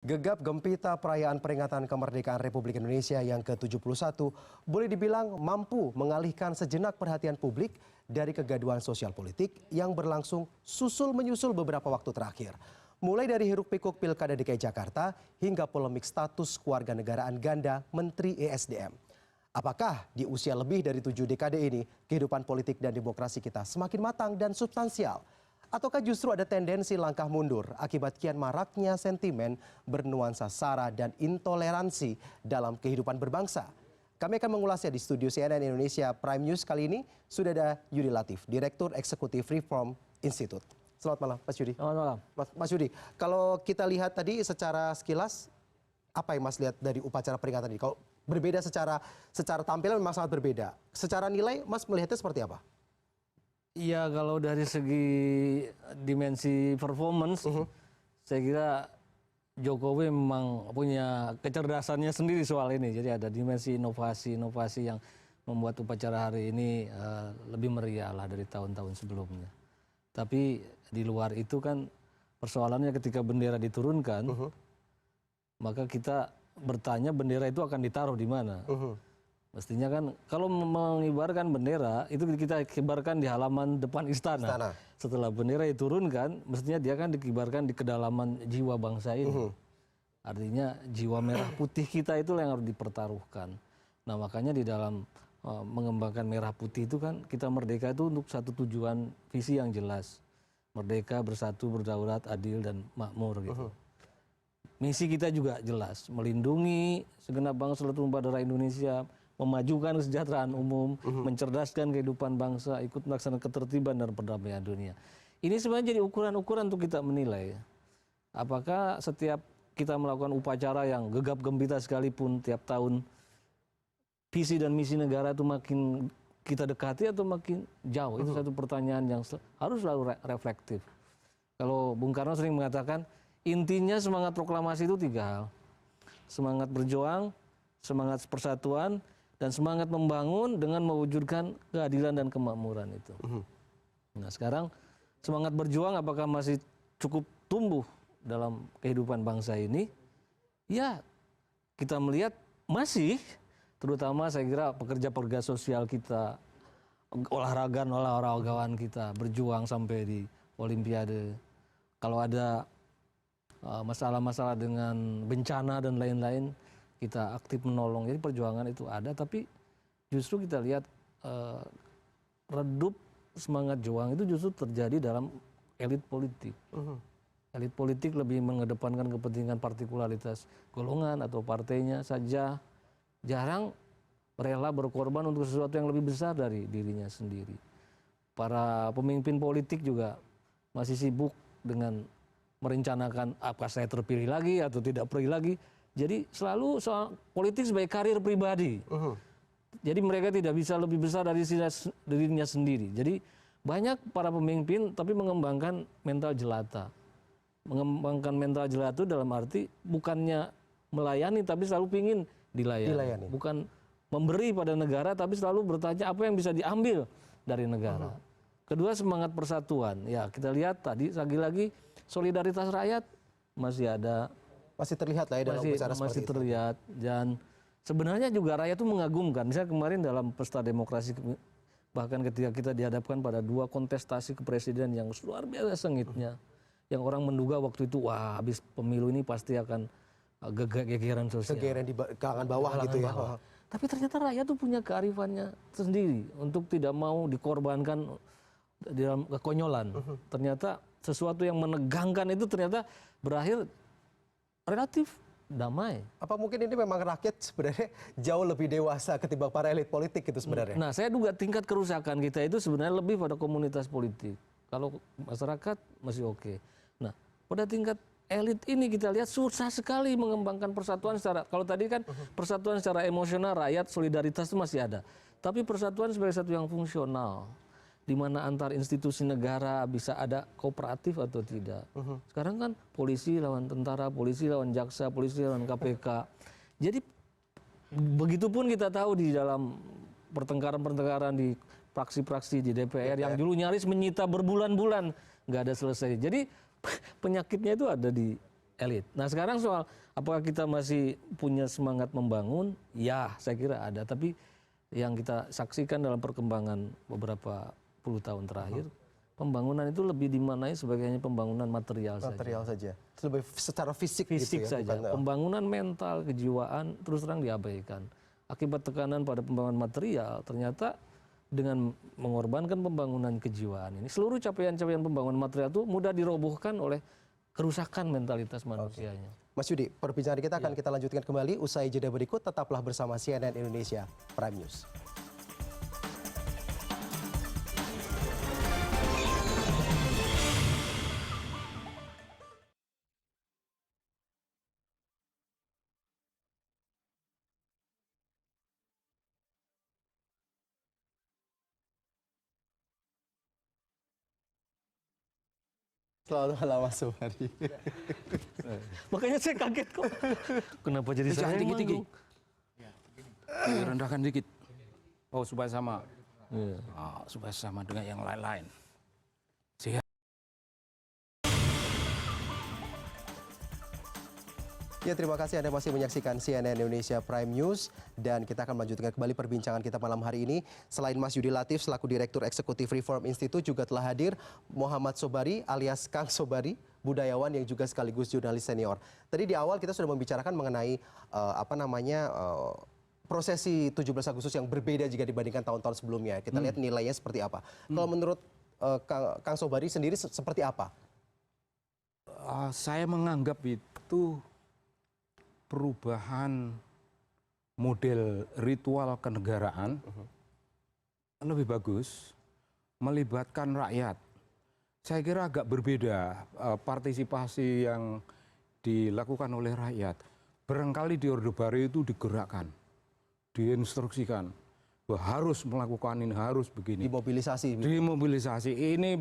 Gegap gempita perayaan peringatan kemerdekaan Republik Indonesia yang ke-71 boleh dibilang mampu mengalihkan sejenak perhatian publik dari kegaduhan sosial politik yang berlangsung susul menyusul beberapa waktu terakhir. Mulai dari hiruk-pikuk Pilkada DKI Jakarta hingga polemik status kewarganegaraan ganda Menteri ESDM. Apakah di usia lebih dari 7 dekade ini kehidupan politik dan demokrasi kita semakin matang dan substansial? Ataukah justru ada tendensi langkah mundur akibat kian maraknya sentimen bernuansa sara dan intoleransi dalam kehidupan berbangsa? Kami akan mengulasnya di studio CNN Indonesia Prime News. Kali ini sudah ada Yudi Latif, Direktur Eksekutif Reform Institute. Selamat malam, Mas Yudi. Selamat malam. Mas Yudi, kalau kita lihat tadi secara sekilas, apa yang Mas lihat dari upacara peringatan ini? Kalau berbeda secara tampilan memang sangat berbeda. Secara nilai, Mas melihatnya seperti apa? Iya, kalau dari segi dimensi performance, saya kira Jokowi memang punya kecerdasannya sendiri soal ini. Jadi ada dimensi inovasi yang membuat upacara hari ini lebih meriah lah dari tahun-tahun sebelumnya. Tapi di luar itu kan persoalannya ketika bendera diturunkan, maka kita bertanya bendera itu akan ditaruh di mana. Mestinya kan kalau mengibarkan bendera itu kita kibarkan di halaman depan istana. Setelah bendera diturunkan, mestinya dia kan dikibarkan di kedalaman jiwa bangsa ini. Artinya jiwa merah putih kita itu yang harus dipertaruhkan. Nah makanya di dalam mengembangkan merah putih itu kan kita merdeka itu untuk satu tujuan visi yang jelas. Merdeka, bersatu, berdaulat, adil dan makmur gitu. Misi kita juga jelas, melindungi segenap bangsa seluruh tumpah darah Indonesia, memajukan kesejahteraan umum, mencerdaskan kehidupan bangsa, ikut melaksanakan ketertiban dan perdamaian dunia. Ini sebenarnya jadi ukuran-ukuran untuk kita menilai. Apakah setiap kita melakukan upacara yang gegap gempita sekalipun tiap tahun, visi dan misi negara itu makin kita dekati atau makin jauh? Itu satu pertanyaan yang harus selalu reflektif. Kalau Bung Karno sering mengatakan, intinya semangat proklamasi itu 3 hal. Semangat berjuang, semangat persatuan, dan semangat membangun dengan mewujudkan keadilan dan kemakmuran itu. Nah sekarang semangat berjuang apakah masih cukup tumbuh dalam kehidupan bangsa ini? Ya kita melihat masih, terutama saya kira pekerja-pekerja sosial kita, olahragawan kita berjuang sampai di Olimpiade. Kalau ada masalah-masalah dengan bencana dan lain-lain, kita aktif menolong. Jadi perjuangan itu ada, tapi justru kita lihat redup semangat juang itu justru terjadi dalam elit politik. Elit politik lebih mengedepankan kepentingan partikularitas golongan atau partainya saja, jarang rela berkorban untuk sesuatu yang lebih besar dari dirinya sendiri. Para pemimpin politik juga masih sibuk dengan merencanakan apakah saya terpilih lagi atau tidak terpilih lagi. Jadi selalu soal politik sebagai karir pribadi. Jadi mereka tidak bisa lebih besar dari dirinya sendiri. Jadi banyak para pemimpin tapi mengembangkan mental jelata. Mengembangkan mental jelata itu dalam arti bukannya melayani tapi selalu ingin dilayani. Bukan memberi pada negara tapi selalu bertanya apa yang bisa diambil dari negara. Kedua semangat persatuan. Ya kita lihat tadi lagi-lagi solidaritas rakyat masih ada. Masih terlihat lah ya dalam upacara seperti masih terlihat itu. Dan sebenarnya juga rakyat itu mengagumkan. Misalnya kemarin dalam pesta demokrasi, bahkan ketika kita dihadapkan pada 2 kontestasi kepresiden yang luar biasa sengitnya, yang orang menduga waktu itu wah habis pemilu ini pasti akan gegeran sosial. Gegeran di kalangan bawah gitu ya. Tapi ternyata rakyat itu punya kearifannya sendiri untuk tidak mau dikorbankan di dalam kekonyolan. Ternyata sesuatu yang menegangkan itu ternyata berakhir relatif damai. Apa mungkin ini memang rakyat sebenarnya jauh lebih dewasa ketimbang para elit politik itu sebenarnya? Nah saya duga tingkat kerusakan kita itu sebenarnya lebih pada komunitas politik. Kalau masyarakat masih oke. Nah pada tingkat elit ini kita lihat susah sekali mengembangkan persatuan secara, kalau tadi kan persatuan secara emosional rakyat solidaritas itu masih ada. Tapi persatuan sebagai satu yang fungsional, di mana antar institusi negara bisa ada kooperatif atau tidak. Sekarang kan polisi lawan tentara, polisi lawan jaksa, polisi lawan KPK. Jadi begitupun kita tahu di dalam pertengkaran-pertengkaran di praksi-praksi di DPR yang dulu nyaris menyita berbulan-bulan nggak ada selesai. Jadi penyakitnya itu ada di elit. Nah sekarang soal apakah kita masih punya semangat membangun? Ya saya kira ada, tapi yang kita saksikan dalam perkembangan beberapa puluh tahun terakhir, pembangunan itu lebih dimaknai sebagai hanya pembangunan material saja. Material saja. Lebih secara fisik, Fisik gitu ya, saja. bukan, Pembangunan mental, kejiwaan terus terang diabaikan. Akibat tekanan pada pembangunan material, ternyata dengan mengorbankan pembangunan kejiwaan ini, seluruh capaian-capaian pembangunan material itu mudah dirobohkan oleh kerusakan mentalitas manusianya. Mas Yudi, perbincangan kita akan kita lanjutkan kembali usai jeda berikut. Tetaplah bersama CNN Indonesia Prime News. Selamat malam Mas Sobari. Makanya saya kaget kok. Kenapa jadi saya yang manggung? Rendahkan dikit. Oh supaya sama. Supaya sama dengan yang lain-lain. Ya, terima kasih Anda masih menyaksikan CNN Indonesia Prime News dan kita akan melanjutkan kembali perbincangan kita malam hari ini. Selain Mas Yudi Latif selaku Direktur Eksekutif Reform Institute juga telah hadir Muhammad Sobari alias Kang Sobari, budayawan yang juga sekaligus jurnalis senior. Tadi di awal kita sudah membicarakan mengenai prosesi 17 Agustus yang berbeda jika dibandingkan tahun-tahun sebelumnya. Kita lihat nilainya seperti apa. Kalau menurut Kang Sobari sendiri seperti apa? Saya menganggap itu perubahan model ritual kenegaraan lebih bagus, melibatkan rakyat. Saya kira agak berbeda partisipasi yang dilakukan oleh rakyat. Barangkali di Orde Baru itu digerakkan, diinstruksikan bahwa harus melakukan ini, harus begini. Dimobilisasi. Dimobilisasi. Ini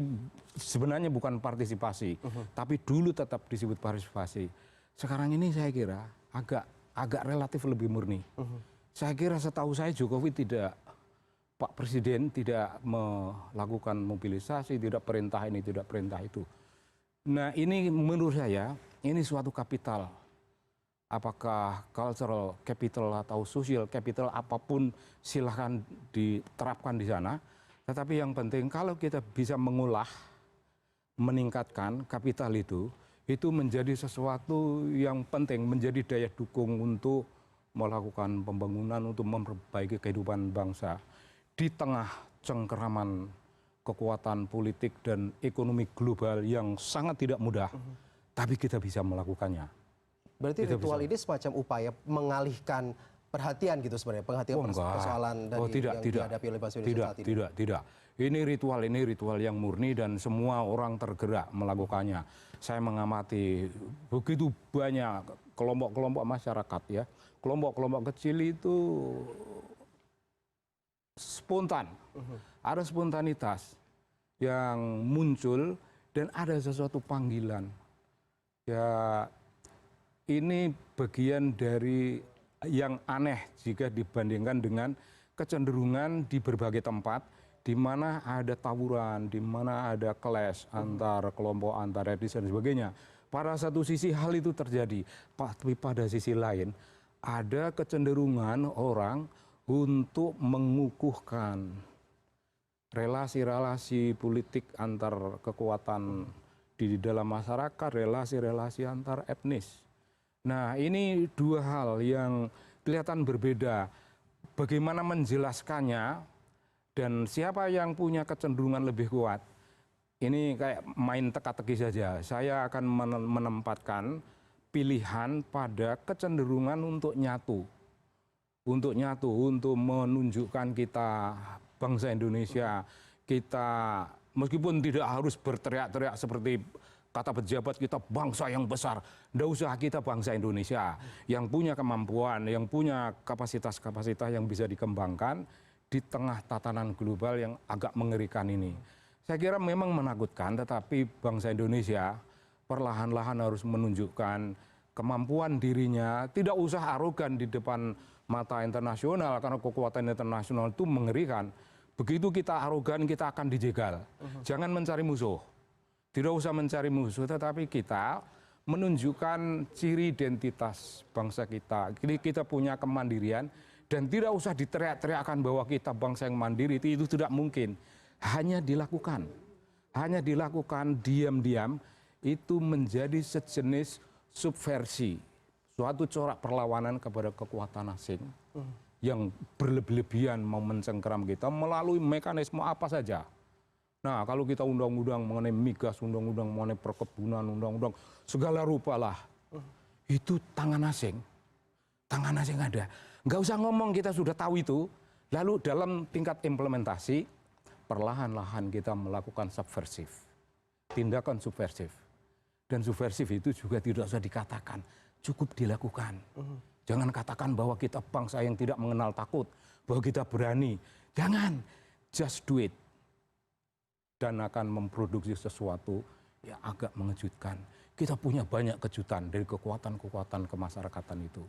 sebenarnya bukan partisipasi, tapi dulu tetap disebut partisipasi. Sekarang ini saya kira agak relatif lebih murni. Saya kira setahu saya Jokowi Pak Presiden tidak melakukan mobilisasi, tidak perintah ini, tidak perintah itu. Nah ini menurut saya, ini suatu kapital. Apakah cultural capital atau social capital apapun silahkan diterapkan di sana. Tetapi yang penting kalau kita bisa mengolah, meningkatkan kapital itu menjadi sesuatu yang penting, menjadi daya dukung untuk melakukan pembangunan, untuk memperbaiki kehidupan bangsa. Di tengah cengkeraman kekuatan politik dan ekonomi global yang sangat tidak mudah, tapi kita bisa melakukannya. Berarti Kita ritual bisa. ini semacam upaya mengalihkan perhatian gitu sebenarnya, persoalan dari yang dihadapi oleh bangsa Indonesia saat ini. Tidak. Ini ritual yang murni dan semua orang tergerak melakukannya. Saya mengamati begitu banyak kelompok-kelompok masyarakat ya, kelompok-kelompok kecil itu spontan, ada spontanitas yang muncul dan ada sesuatu panggilan. Ya ini bagian dari yang aneh jika dibandingkan dengan kecenderungan di berbagai tempat di mana ada tawuran, di mana ada clash antar kelompok, antar etnis dan sebagainya. Pada satu sisi hal itu terjadi, tapi pada sisi lain ada kecenderungan orang untuk mengukuhkan relasi-relasi politik antar kekuatan di dalam masyarakat, relasi-relasi antar etnis. Nah ini dua hal yang kelihatan berbeda. Bagaimana menjelaskannya dan siapa yang punya kecenderungan lebih kuat. Ini kayak main teka-teki saja. Saya akan menempatkan pilihan pada kecenderungan untuk nyatu. Untuk nyatu, untuk menunjukkan kita bangsa Indonesia. Kita meskipun tidak harus berteriak-teriak seperti kata pejabat kita bangsa yang besar. Tidak usah, kita bangsa Indonesia yang punya kemampuan, yang punya kapasitas-kapasitas yang bisa dikembangkan di tengah tatanan global yang agak mengerikan ini. Saya kira memang menakutkan, tetapi bangsa Indonesia perlahan-lahan harus menunjukkan kemampuan dirinya, tidak usah arogan di depan mata internasional, karena kekuatan internasional itu mengerikan. Begitu kita arogan, kita akan dijegal. Jangan mencari musuh. Tidak usah mencari musuh, tetapi kita menunjukkan ciri identitas bangsa kita. Jadi kita punya kemandirian dan tidak usah diteriak-teriakkan bahwa kita bangsa yang mandiri, itu tidak mungkin. Hanya dilakukan diam-diam, itu menjadi sejenis subversi, suatu corak perlawanan kepada kekuatan asing yang berlebihan mau mencengkeram kita melalui mekanisme apa saja. Nah, kalau kita undang-undang mengenai migas, undang-undang mengenai perkebunan, undang-undang segala rupa lah, itu tangan asing ada. Nggak usah ngomong, kita sudah tahu itu. Lalu dalam tingkat implementasi, perlahan-lahan kita melakukan subversif, tindakan subversif. Dan subversif itu juga tidak usah dikatakan, cukup dilakukan. Jangan katakan bahwa kita bangsa yang tidak mengenal takut, bahwa kita berani. Jangan, just do it. Dan akan memproduksi sesuatu yang agak mengejutkan. Kita punya banyak kejutan dari kekuatan-kekuatan kemasyarakatan itu.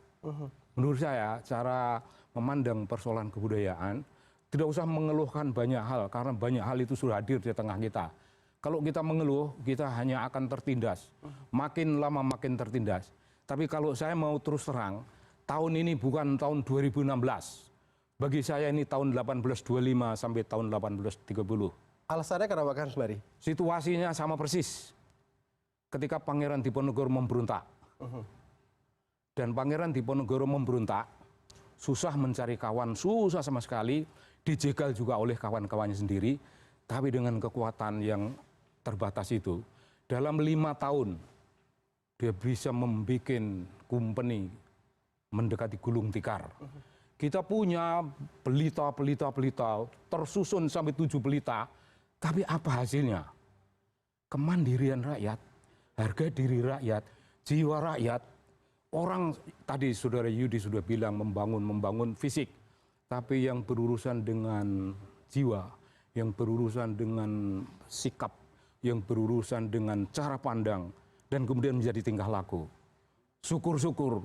Menurut saya, cara memandang persoalan kebudayaan, tidak usah mengeluhkan banyak hal, karena banyak hal itu sudah hadir di tengah kita. Kalau kita mengeluh, kita hanya akan tertindas. Makin lama makin tertindas. Tapi kalau saya mau terus terang, tahun ini bukan tahun 2016. Bagi saya ini tahun 1825 sampai tahun 1830. Alasannya kenapa Kang Bari? Situasinya sama persis. Ketika Pangeran Diponegoro memberontak. Dan Pangeran Diponegoro memberontak, susah mencari kawan, susah sama sekali, dijegal juga oleh kawan-kawannya sendiri, tapi dengan kekuatan yang terbatas itu, dalam 5 tahun, dia bisa membuat company mendekati Gulung Tikar. Kita punya pelita, tersusun sampai 7 pelita, tapi apa hasilnya? Kemandirian rakyat, harga diri rakyat, jiwa rakyat. Orang tadi saudara Yudi sudah bilang membangun fisik, tapi yang berurusan dengan jiwa, yang berurusan dengan sikap, yang berurusan dengan cara pandang, dan kemudian menjadi tingkah laku. Syukur-syukur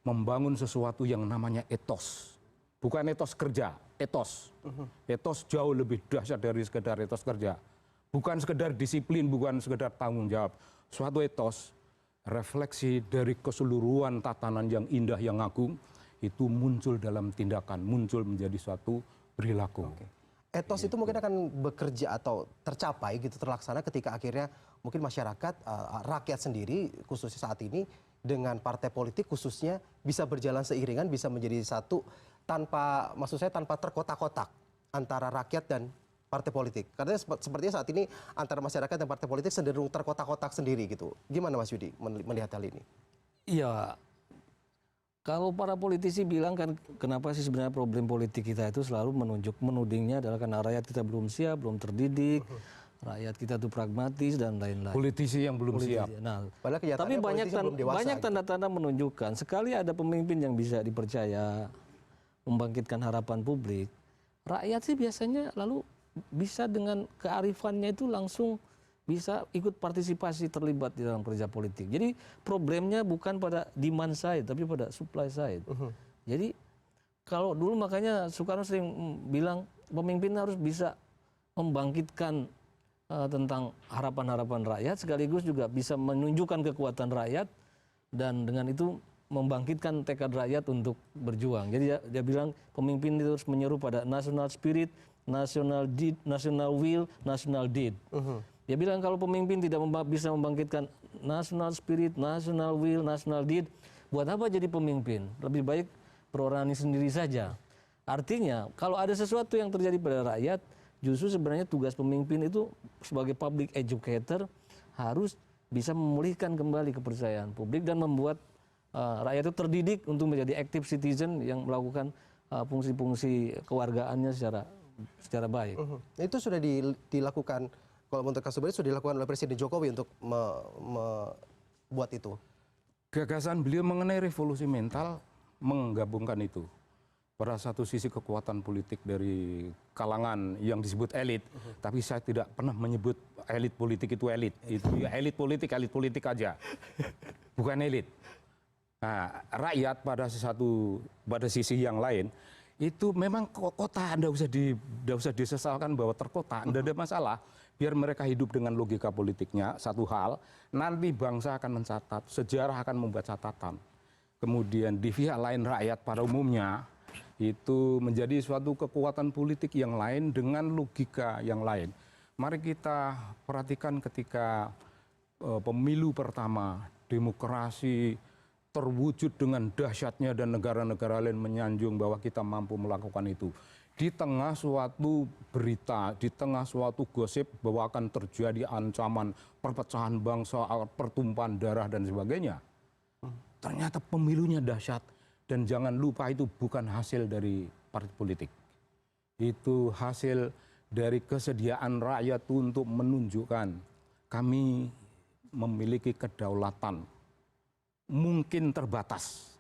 membangun sesuatu yang namanya etos. Bukan etos kerja, etos. Etos jauh lebih dahsyat dari sekedar etos kerja. Bukan sekedar disiplin, bukan sekedar tanggung jawab. Suatu etos, refleksi dari keseluruhan tatanan yang indah, yang agung, itu muncul dalam tindakan, muncul menjadi suatu perilaku. Etos itu mungkin akan bekerja atau tercapai gitu, terlaksana ketika akhirnya mungkin masyarakat, rakyat sendiri khususnya saat ini dengan partai politik khususnya bisa berjalan seiringan, bisa menjadi satu tanpa, maksud saya tanpa terkotak-kotak antara rakyat dan partai politik. Karena sepertinya saat ini antara masyarakat dan partai politik cenderung terkotak-kotak sendiri gitu. Gimana Mas Yudi melihat hal ini? Iya, kalau para politisi bilang kan kenapa sih sebenarnya problem politik kita itu selalu menudingnya adalah karena rakyat kita belum siap, belum terdidik, rakyat kita tuh pragmatis dan lain-lain. Politisi yang belum siap. Nah, Padahal tapi kenyataannya banyak tanda-tanda menunjukkan sekali ada pemimpin yang bisa dipercaya membangkitkan harapan publik, rakyat sih biasanya lalu bisa dengan kearifannya itu langsung bisa ikut partisipasi terlibat di dalam kerja politik. Jadi problemnya bukan pada demand side tapi pada supply side. Jadi kalau dulu makanya Soekarno sering bilang pemimpin harus bisa membangkitkan tentang harapan-harapan rakyat sekaligus juga bisa menunjukkan kekuatan rakyat dan dengan itu membangkitkan tekad rakyat untuk berjuang. Jadi dia bilang pemimpin itu harus menyeru pada national spirit, national deed, national will, national deed. Dia bilang kalau pemimpin tidak bisa membangkitkan national spirit, national will, national deed, buat apa jadi pemimpin? Lebih baik perorangan sendiri saja. Artinya kalau ada sesuatu yang terjadi pada rakyat, justru sebenarnya tugas pemimpin itu sebagai public educator harus bisa memulihkan kembali kepercayaan publik dan membuat rakyat itu terdidik untuk menjadi active citizen yang melakukan fungsi-fungsi kewargaannya secara baik. Itu sudah dilakukan, kalau menurut Kang Sobari sudah dilakukan oleh Presiden Jokowi untuk membuat itu. Gagasan beliau mengenai revolusi mental menggabungkan itu. Pada satu sisi kekuatan politik dari kalangan yang disebut elit, tapi saya tidak pernah menyebut elit politik itu elit. Itu ya elit politik aja, bukan elit. Nah, rakyat pada sisi yang lain itu memang kota, Anda usah disesalkan bahwa terkota, Anda ada masalah. biar mereka hidup dengan logika politiknya, satu hal, nanti bangsa akan mencatat, sejarah akan membuat catatan. Kemudian di pihak lain rakyat pada umumnya, itu menjadi suatu kekuatan politik yang lain dengan logika yang lain. Mari kita perhatikan ketika pemilu pertama, demokrasi terwujud dengan dahsyatnya dan negara-negara lain menyanjung bahwa kita mampu melakukan itu. Di tengah suatu berita, di tengah suatu gosip bahwa akan terjadi ancaman perpecahan bangsa, pertumpahan darah dan sebagainya. Ternyata pemilunya dahsyat. Dan jangan lupa itu bukan hasil dari partai politik. Itu hasil dari kesediaan rakyat untuk menunjukkan kami memiliki kedaulatan. Mungkin terbatas,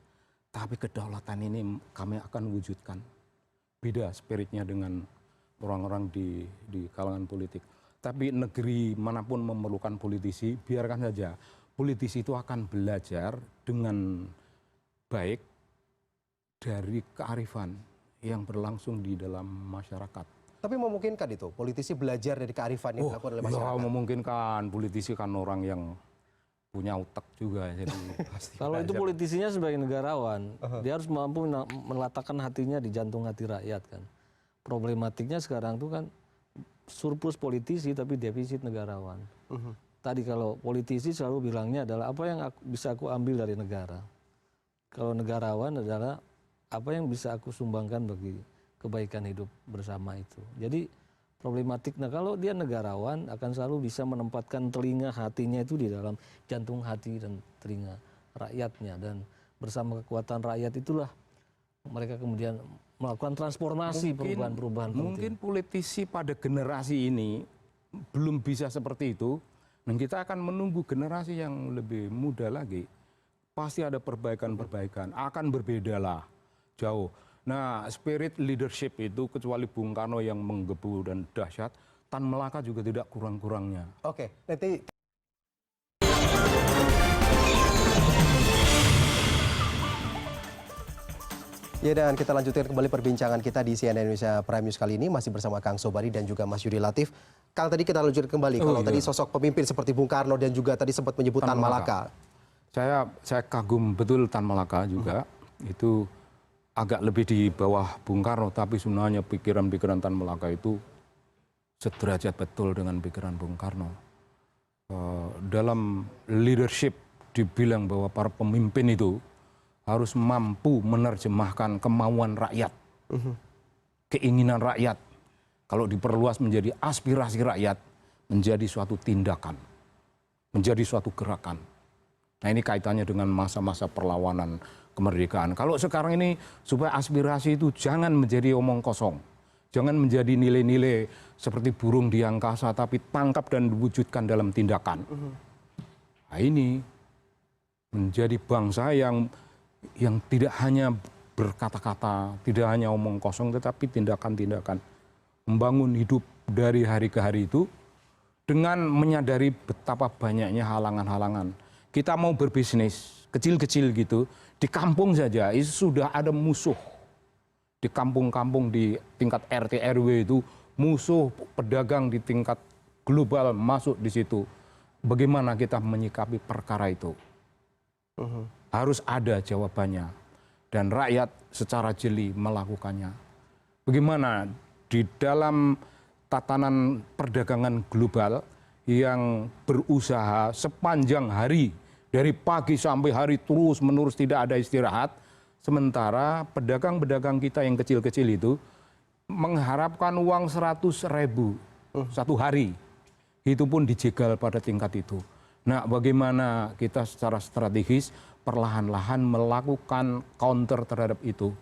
tapi kedaulatan ini kami akan wujudkan. Beda spiritnya dengan orang-orang di kalangan politik. Tapi negeri manapun memerlukan politisi, biarkan saja. Politisi itu akan belajar dengan baik dari kearifan yang berlangsung di dalam masyarakat. Tapi memungkinkan itu, politisi belajar dari kearifan yang dilakukan oleh masyarakat? Ya memungkinkan, politisi kan orang yang punya otak juga. Jadi pasti Kalau itu belajar. politisinya sebagai negarawan, dia harus mampu meletakkan hatinya di jantung hati rakyat kan. Problematiknya sekarang tuh kan surplus politisi tapi defisit negarawan. Tadi kalau politisi selalu bilangnya adalah apa yang bisa aku ambil dari negara. Kalau negarawan adalah apa yang bisa aku sumbangkan bagi kebaikan hidup bersama itu. Jadi problematik, nah kalau dia negarawan akan selalu bisa menempatkan telinga hatinya itu di dalam jantung hati dan telinga rakyatnya. Dan bersama kekuatan rakyat itulah mereka kemudian melakukan transformasi perubahan-perubahan penting. Mungkin politisi pada generasi ini belum bisa seperti itu. Dan kita akan menunggu generasi yang lebih muda lagi. Pasti ada perbaikan-perbaikan. Akan berbeda lah. Jauh. Nah, spirit leadership itu kecuali Bung Karno yang menggebu dan dahsyat, Tan Malaka juga tidak kurang-kurangnya. Oke, nanti ya, dan kita lanjutkan kembali perbincangan kita di CNN Indonesia Prime News kali ini masih bersama Kang Sobari dan juga Mas Yudi Latif. Kang, tadi kita lanjutkan kembali. Kalau tadi sosok pemimpin seperti Bung Karno dan juga tadi sempat menyebut Tan Malaka. Saya kagum betul Tan Malaka juga. Itu agak lebih di bawah Bung Karno, tapi sebenarnya pikiran-pikiran Tan Malaka itu sederajat betul dengan pikiran Bung Karno. Dalam leadership dibilang bahwa para pemimpin itu harus mampu menerjemahkan kemauan rakyat, keinginan rakyat. Kalau diperluas menjadi aspirasi rakyat, menjadi suatu tindakan, menjadi suatu gerakan. Nah ini kaitannya dengan masa-masa perlawanan kemerdekaan. Kalau sekarang ini supaya aspirasi itu jangan menjadi omong kosong. Jangan menjadi nilai-nilai seperti burung di angkasa, tapi tangkap dan diwujudkan dalam tindakan. Nah ini menjadi bangsa yang tidak hanya berkata-kata, tidak hanya omong kosong, tetapi tindakan-tindakan. Membangun hidup dari hari ke hari itu dengan menyadari betapa banyaknya halangan-halangan. Kita mau berbisnis, kecil-kecil gitu, di kampung saja itu sudah ada musuh. Di kampung-kampung di tingkat RT RW itu musuh pedagang di tingkat global masuk di situ. Bagaimana kita menyikapi perkara itu? Harus ada jawabannya. Dan rakyat secara jeli melakukannya. Bagaimana di dalam tatanan perdagangan global yang berusaha sepanjang hari, dari pagi sampai hari terus menerus tidak ada istirahat, sementara pedagang-pedagang kita yang kecil-kecil itu mengharapkan uang 100.000 satu hari. Itu pun dijegal pada tingkat itu. Nah, bagaimana kita secara strategis perlahan-lahan melakukan counter terhadap itu.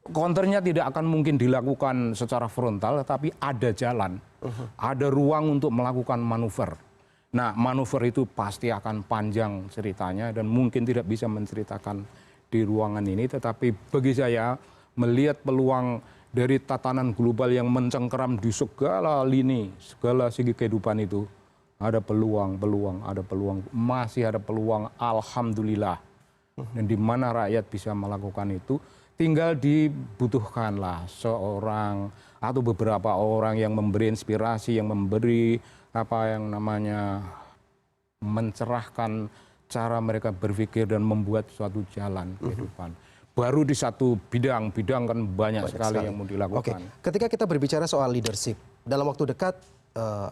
Counternya tidak akan mungkin dilakukan secara frontal, tapi ada jalan, ada ruang untuk melakukan manuver. Nah, manuver itu pasti akan panjang ceritanya dan mungkin tidak bisa menceritakan di ruangan ini, tetapi bagi saya melihat peluang dari tatanan global yang mencengkeram di segala lini, segala segi kehidupan itu, ada peluang, masih ada peluang, alhamdulillah. Dan di mana rakyat bisa melakukan itu, tinggal dibutuhkanlah seorang atau beberapa orang yang memberi inspirasi, yang memberi apa yang namanya mencerahkan cara mereka berpikir dan membuat suatu jalan kehidupan. Baru di satu bidang kan banyak sekali yang mau dilakukan. Oke, ketika kita berbicara soal leadership, dalam waktu dekat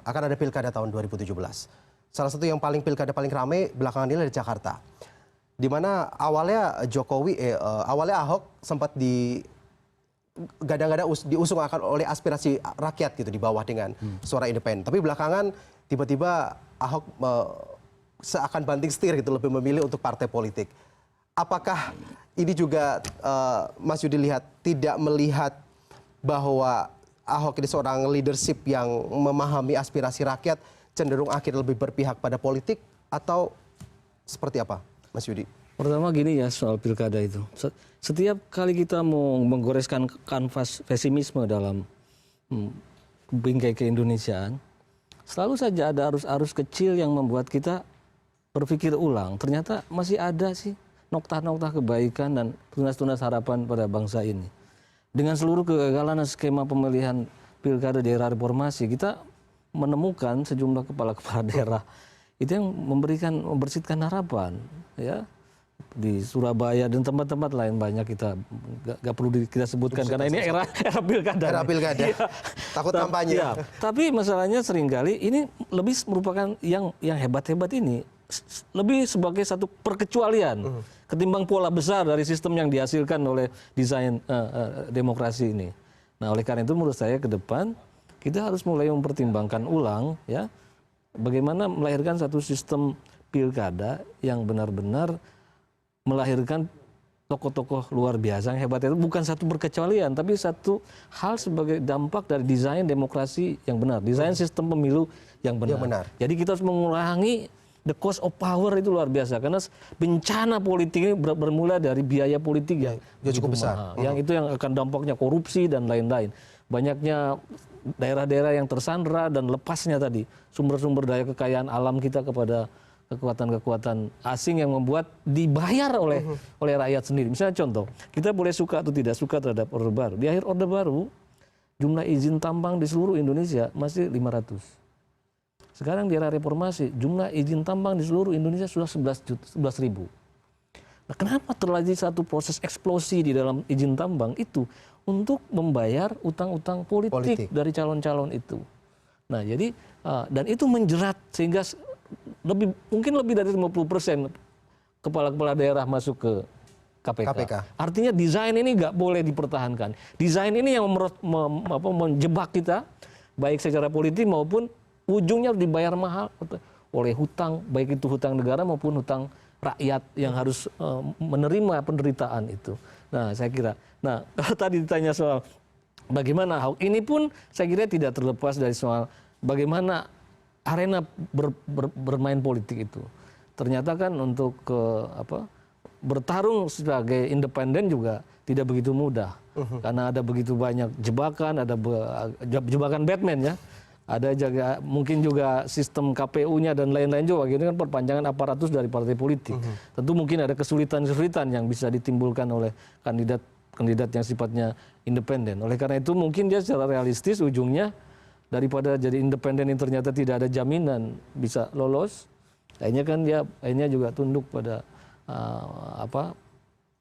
akan ada pilkada tahun 2017. Salah satu yang pilkada paling ramai belakangan ini adalah di Jakarta. Di mana awalnya awalnya Ahok sempat gadang-gadang diusung akan oleh aspirasi rakyat gitu di bawah dengan suara independen. Tapi belakangan tiba-tiba Ahok seakan banting setir gitu, lebih memilih untuk partai politik. Apakah ini juga Mas Yudi lihat tidak melihat bahwa Ahok ini seorang leadership yang memahami aspirasi rakyat, cenderung akhirnya lebih berpihak pada politik, atau seperti apa, Mas Yudi? Pertama gini ya soal pilkada itu. Setiap kali kita mau menggoreskan kanvas pesimisme dalam bingkai keindonesiaan, selalu saja ada arus-arus kecil yang membuat kita berpikir ulang. Ternyata masih ada sih noktah-noktah kebaikan dan tunas-tunas harapan pada bangsa ini. Dengan seluruh kegagalan skema pemilihan pilkada di era reformasi, kita menemukan sejumlah kepala-kepala daerah itu yang membersihkan harapan, ya, di Surabaya dan tempat-tempat lain banyak. Kita nggak perlu kita sebutkan karena ini era pilkada. Era pilkada. Takut kampanye. Ya, tapi masalahnya seringkali ini lebih merupakan yang hebat-hebat ini lebih sebagai satu perkecualian ketimbang pola besar dari sistem yang dihasilkan oleh desain demokrasi ini. Nah, oleh karena itu menurut saya ke depan kita harus mulai mempertimbangkan ulang, ya, bagaimana melahirkan satu sistem pilkada yang benar-benar melahirkan tokoh-tokoh luar biasa yang hebat. Itu bukan satu perkecualian, tapi satu hal sebagai dampak dari desain demokrasi yang benar, desain sistem pemilu yang benar. Jadi kita harus mengurangi the cost of power itu luar biasa, karena bencana politik ini bermula dari biaya politik yang cukup besar. Yang itu yang akan dampaknya korupsi dan lain-lain. Banyaknya daerah-daerah yang tersandra dan lepasnya tadi sumber-sumber daya kekayaan alam kita kepada kekuatan-kekuatan asing yang membuat dibayar oleh rakyat sendiri. Misalnya contoh, kita boleh suka atau tidak suka terhadap Orde Baru. Di akhir Orde Baru, jumlah izin tambang di seluruh Indonesia masih 500. Sekarang di era reformasi, jumlah izin tambang di seluruh Indonesia sudah 11.000. Nah, kenapa terjadi satu proses eksplosi di dalam izin tambang itu? Untuk membayar utang-utang politik dari calon-calon itu. Nah, jadi dan itu menjerat sehingga mungkin lebih dari 50% kepala-kepala daerah masuk ke KPK. Artinya desain ini nggak boleh dipertahankan. Desain ini yang menjebak kita, baik secara politik maupun ujungnya dibayar mahal oleh hutang, baik itu hutang negara maupun hutang rakyat yang harus menerima penderitaan itu. Nah, saya kira. Nah, kalau tadi ditanya soal bagaimana Ahok, ini pun saya kira tidak terlepas dari soal bagaimana arena bermain politik itu. Ternyata kan untuk bertarung sebagai independen juga tidak begitu mudah. Karena ada begitu banyak jebakan, ada jebakan Batman, ya. Ada juga mungkin juga sistem KPU-nya dan lain-lain juga. Ini kan perpanjangan aparatus dari partai politik. Tentu mungkin ada kesulitan-kesulitan yang bisa ditimbulkan oleh kandidat yang sifatnya independen. Oleh karena itu mungkin dia secara realistis ujungnya daripada jadi independen yang ternyata tidak ada jaminan bisa lolos, akhirnya juga tunduk pada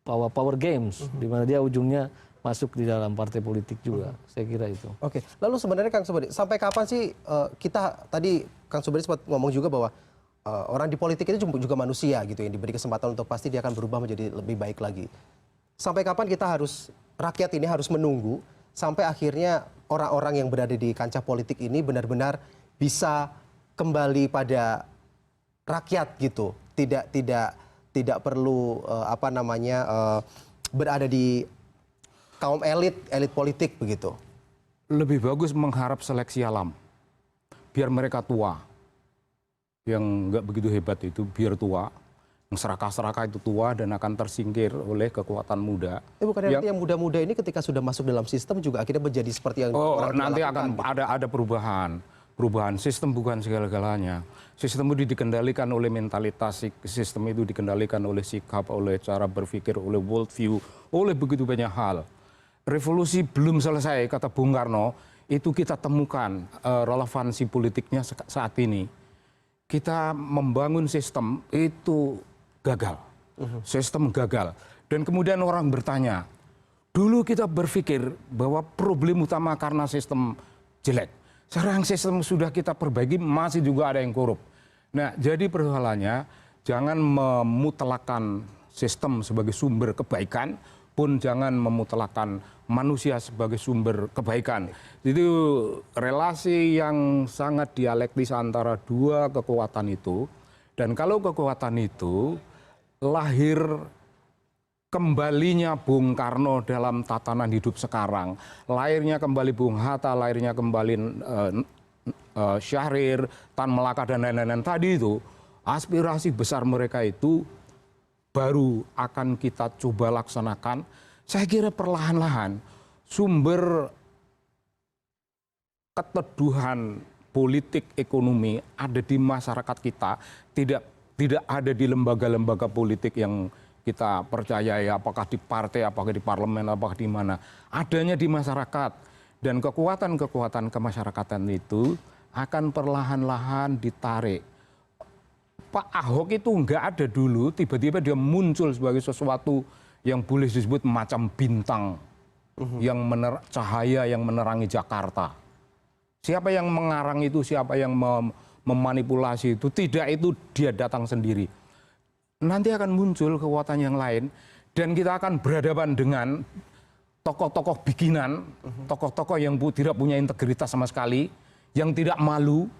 power games, di mana dia ujungnya masuk di dalam partai politik juga. Saya kira itu. Oke, lalu sebenarnya Kang Sobari, sampai kapan sih kita tadi Kang Sobari sempat ngomong juga bahwa orang di politik itu juga manusia gitu, yang diberi kesempatan untuk pasti dia akan berubah menjadi lebih baik lagi. Sampai kapan kita rakyat ini harus menunggu sampai akhirnya orang-orang yang berada di kancah politik ini benar-benar bisa kembali pada rakyat gitu, tidak perlu berada di kaum elit politik begitu. Lebih bagus mengharap seleksi alam, biar mereka tua. Yang nggak begitu hebat itu biar tua, yang serakah-serakah itu tua dan akan tersingkir oleh kekuatan muda. Bukan artinya yang muda-muda ini ketika sudah masuk dalam sistem juga akhirnya menjadi seperti yang orang nanti lakukan, akan ada perubahan sistem, bukan segala-galanya. Sistem itu dikendalikan oleh mentalitas, sistem itu dikendalikan oleh sikap, oleh cara berpikir, oleh world view, oleh begitu banyak hal. Revolusi belum selesai, kata Bung Karno, itu kita temukan relevansi politiknya saat ini. Kita membangun sistem itu gagal. Sistem gagal. Dan kemudian orang bertanya, dulu kita berpikir bahwa problem utama karena sistem jelek. Sekarang sistem sudah kita perbaiki, masih juga ada yang korup. Nah, jadi persoalannya jangan memutlakan sistem sebagai sumber kebaikan, pun jangan memutlakan manusia sebagai sumber kebaikan. Itu relasi yang sangat dialektis antara dua kekuatan itu. Dan kalau kekuatan itu lahir kembalinya Bung Karno dalam tatanan hidup sekarang, lahirnya kembali Bung Hatta, lahirnya kembali Syahrir, Tan Malaka dan lain-lain tadi itu, aspirasi besar mereka itu baru akan kita coba laksanakan. Saya kira perlahan-lahan sumber keteduhan politik ekonomi ada di masyarakat kita, tidak ada di lembaga-lembaga politik yang kita percayai, apakah di partai, apakah di parlemen, apakah di mana. Adanya di masyarakat. Dan kekuatan-kekuatan kemasyarakatan itu akan perlahan-lahan ditarik. Pak Ahok itu nggak ada dulu, tiba-tiba dia muncul sebagai sesuatu yang boleh disebut macam bintang, yang cahaya yang menerangi Jakarta. Siapa yang mengarang itu, siapa yang memanipulasi itu, tidak, itu dia datang sendiri. Nanti akan muncul kekuatan yang lain, dan kita akan berhadapan dengan tokoh-tokoh bikinan, tokoh-tokoh yang tidak punya integritas sama sekali, yang tidak malu,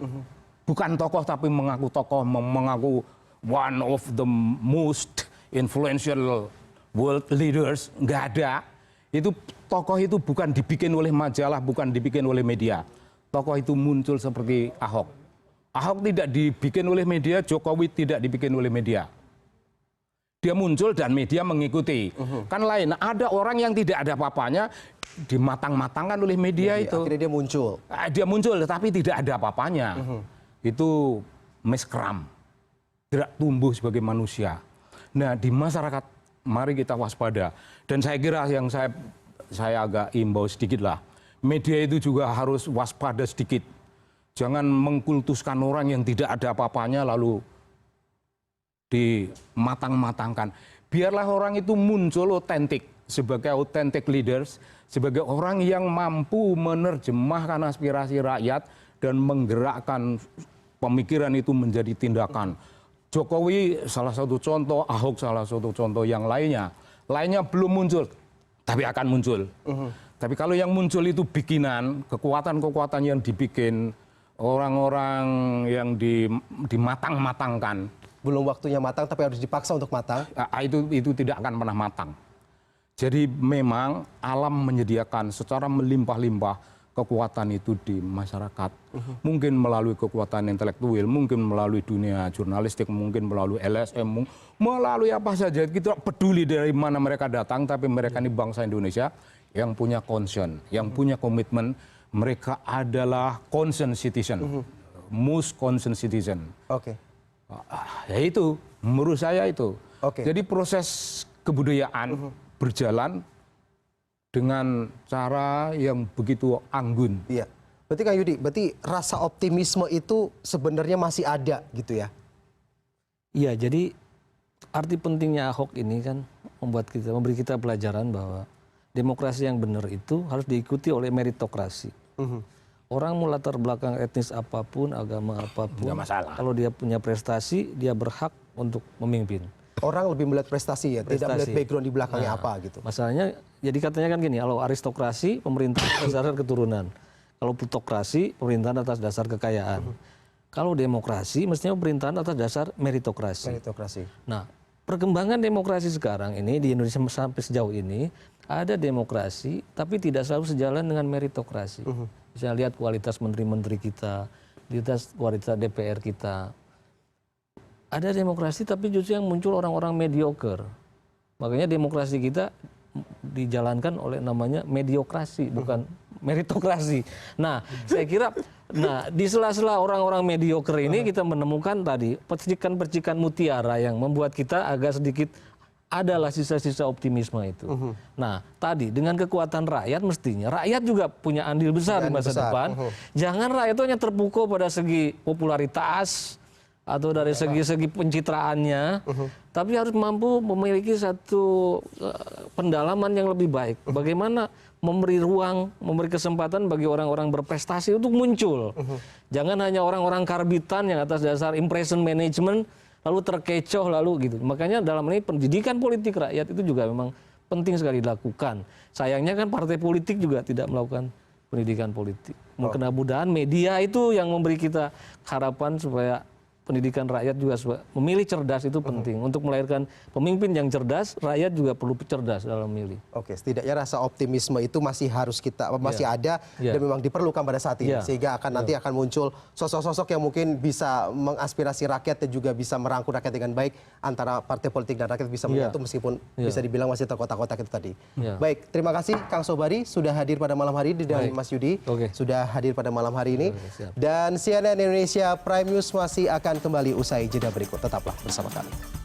bukan tokoh tapi mengaku tokoh, mengaku one of the most influential world leaders, nggak ada. Itu tokoh itu bukan dibikin oleh majalah, bukan dibikin oleh media. Tokoh itu muncul seperti Ahok. Ahok tidak dibikin oleh media, Jokowi tidak dibikin oleh media. Dia muncul dan media mengikuti. Kan lain, ada orang yang tidak ada apa-apanya dimatang-matangkan oleh media itu. Akhirnya dia muncul. Dia muncul tetapi tidak ada apa-apanya. Itu miskram. Tidak tumbuh sebagai manusia. Nah, di masyarakat mari kita waspada. Dan saya kira yang saya agak imbau sedikit lah. Media itu juga harus waspada sedikit. Jangan mengkultuskan orang yang tidak ada apa-apanya lalu dimatang-matangkan. Biarlah orang itu muncul otentik sebagai authentic leaders, sebagai orang yang mampu menerjemahkan aspirasi rakyat dan menggerakkan pemikiran itu menjadi tindakan. Jokowi salah satu contoh, Ahok salah satu contoh, yang lainnya belum muncul, tapi akan muncul. Tapi kalau yang muncul itu bikinan, kekuatan-kekuatan yang dibikin, orang-orang yang dimatang-matangkan. Belum waktunya matang tapi harus dipaksa untuk matang. Itu tidak akan pernah matang. Jadi memang alam menyediakan secara melimpah-limpah kekuatan itu di masyarakat. Mungkin melalui kekuatan intelektual, mungkin melalui dunia jurnalistik, mungkin melalui LSM, melalui apa saja. Kita peduli dari mana mereka datang, tapi mereka ini bangsa Indonesia yang punya concern, yang punya komitmen. Mereka adalah concerned citizen, most concerned citizen. Oke. Ya itu, menurut saya itu. Oke. Jadi proses kebudayaan berjalan dengan cara yang begitu anggun. Iya. Berarti Kang Yudi, berarti rasa optimisme itu sebenarnya masih ada gitu ya? Iya, jadi arti pentingnya Ahok ini kan memberi kita pelajaran bahwa demokrasi yang benar itu harus diikuti oleh meritokrasi. Orang mau latar belakang etnis apapun, agama apapun, Nggak masalah. kalau dia punya prestasi, dia berhak untuk memimpin. Orang lebih melihat prestasi ya, tidak melihat background di belakangnya apa gitu. Masalahnya, jadi katanya kan gini, kalau aristokrasi, pemerintahan atas dasar keturunan. Kalau plutokrasi, pemerintahan atas dasar kekayaan. Kalau demokrasi, mestinya pemerintahan atas dasar meritokrasi. Meritokrasi. Nah, perkembangan demokrasi sekarang ini di Indonesia sampai sejauh ini, ada demokrasi, tapi tidak selalu sejalan dengan meritokrasi. Misalnya lihat kualitas menteri-menteri kita, lihat kualitas DPR kita. Ada demokrasi, tapi justru yang muncul orang-orang mediocre. Makanya demokrasi kita dijalankan oleh namanya mediokrasi, bukan meritokrasi. Nah, saya kira, di sela-sela orang-orang mediocre ini kita menemukan tadi percikan-percikan mutiara yang membuat kita agak sedikit adalah sisa-sisa optimisme itu. Nah, tadi dengan kekuatan rakyat mestinya rakyat juga punya andil besar di masa depan. Jangan rakyat itu hanya terpukul pada segi popularitas atau dari segi pencitraannya, tapi harus mampu memiliki satu pendalaman yang lebih baik. Bagaimana memberi ruang, memberi kesempatan bagi orang-orang berprestasi untuk muncul. Jangan hanya orang-orang karbitan yang atas dasar impression management lalu terkecoh lalu gitu. Makanya dalam ini pendidikan politik rakyat itu juga memang penting sekali dilakukan. Sayangnya kan partai politik juga tidak melakukan pendidikan politik. Mudah-mudahan media itu yang memberi kita harapan supaya pendidikan rakyat juga memilih cerdas itu penting. Untuk melahirkan pemimpin yang cerdas, rakyat juga perlu cerdas dalam memilih. Oke, setidaknya rasa optimisme itu masih ada dan memang diperlukan pada saat ini, sehingga nanti akan muncul sosok-sosok yang mungkin bisa mengaspirasi rakyat dan juga bisa merangkul rakyat dengan baik, antara partai politik dan rakyat bisa menyatu meskipun bisa dibilang masih terkotak-kotak itu tadi. Baik, terima kasih Kang Sobari sudah hadir pada malam hari ini dan Mas Yudi sudah hadir pada malam hari ini. Dan CNN Indonesia Prime News masih akan kembali usai jeda berikut. Tetaplah bersama kami.